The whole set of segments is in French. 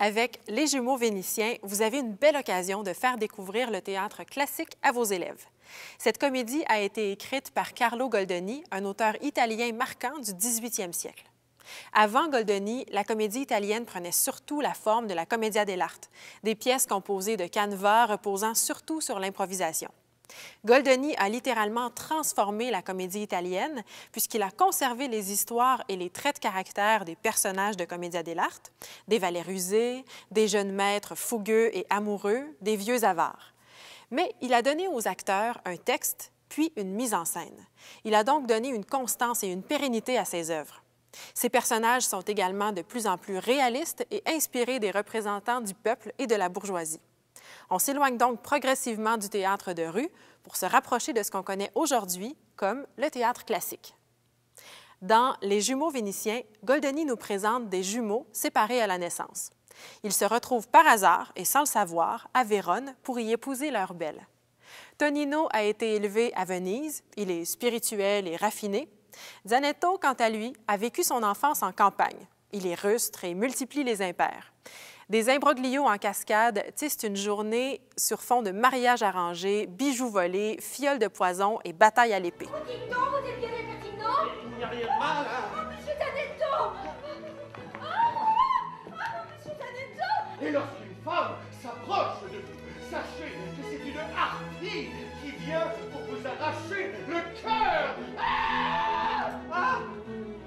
Avec Les Jumeaux Vénitiens, vous avez une belle occasion de faire découvrir le théâtre classique à vos élèves. Cette comédie a été écrite par Carlo Goldoni, un auteur italien marquant du 18e siècle. Avant Goldoni, la comédie italienne prenait surtout la forme de la commedia dell'arte, des pièces composées de canevas reposant surtout sur l'improvisation. Goldoni a littéralement transformé la comédie italienne puisqu'il a conservé les histoires et les traits de caractère des personnages de commedia dell'arte, des valets rusés, des jeunes maîtres fougueux et amoureux, des vieux avares. Mais il a donné aux acteurs un texte puis une mise en scène. Il a donc donné une constance et une pérennité à ses œuvres. Ces personnages sont également de plus en plus réalistes et inspirés des représentants du peuple et de la bourgeoisie. On s'éloigne donc progressivement du théâtre de rue pour se rapprocher de ce qu'on connaît aujourd'hui comme le théâtre classique. Dans Les Jumeaux Vénitiens, Goldoni nous présente des jumeaux séparés à la naissance. Ils se retrouvent par hasard et sans le savoir à Vérone pour y épouser leur belle. Tonino a été élevé à Venise, il est spirituel et raffiné. Zanetto, quant à lui, a vécu son enfance en campagne. Il est rustre et multiplie les impairs. Des imbroglios en cascade tissent une journée sur fond de mariage arrangé, bijoux volés, fioles de poison et bataille à l'épée. Oh, dites donc, vous êtes bien impertinent! Il n'y a rien de mal, hein? Oh, monsieur Zanetto! Monsieur Zanetto! Et lorsqu'une femme s'approche de vous, sachez que c'est une harpie qui vient pour vous arracher le cœur! Ah!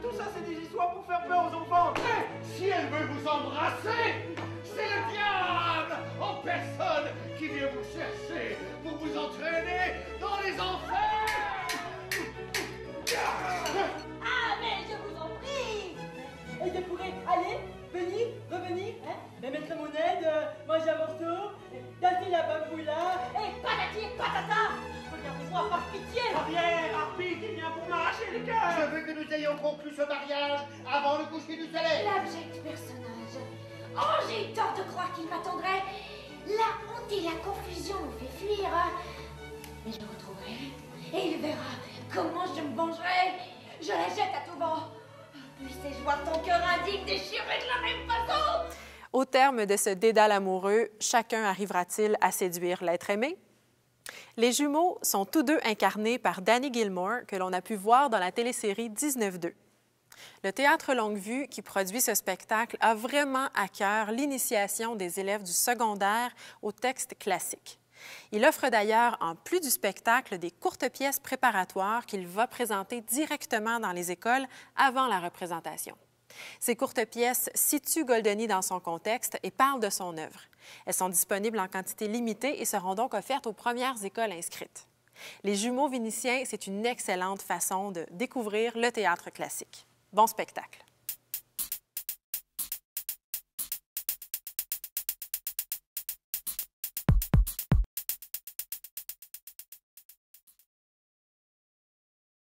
Tout ça, c'est des histoires pour faire peur aux enfants! Mais si elle veut vous embrasser, c'est le diable en personne qui vient vous chercher pour vous entraîner dans les enfers! Ah, mais je vous en prie! Et je pourrais aller, venir, revenir, hein, me mettre mon aide, manger un morceau, danser la bamboula. Et patati et patata! Regardez-moi par pitié! Arrière, harpie qui vient pour m'arracher le cœur! Je veux que nous ayons conclu ce mariage avant le coucher du soleil! L'abject personnage! Oh, j'ai tort de croire qu'il m'attendrait! La honte et la confusion nous fait fuir! Mais je le retrouverai, et il verra comment je me vengerai! Je la jette à tout vent! Puissais-je voir ton cœur indigne déchiré de la même façon? Au terme de ce dédale amoureux, chacun arrivera-t-il à séduire l'être aimé? Les jumeaux sont tous deux incarnés par Danny Gilmore, que l'on a pu voir dans la télésérie 19-2. Le Théâtre Longue-Vue, qui produit ce spectacle, a vraiment à cœur l'initiation des élèves du secondaire au texte classique. Il offre d'ailleurs, en plus du spectacle, des courtes pièces préparatoires qu'il va présenter directement dans les écoles avant la représentation. Ces courtes pièces situent Goldoni dans son contexte et parlent de son œuvre. Elles sont disponibles en quantité limitée et seront donc offertes aux premières écoles inscrites. Les Jumeaux Vénitiens, c'est une excellente façon de découvrir le théâtre classique. Bon spectacle!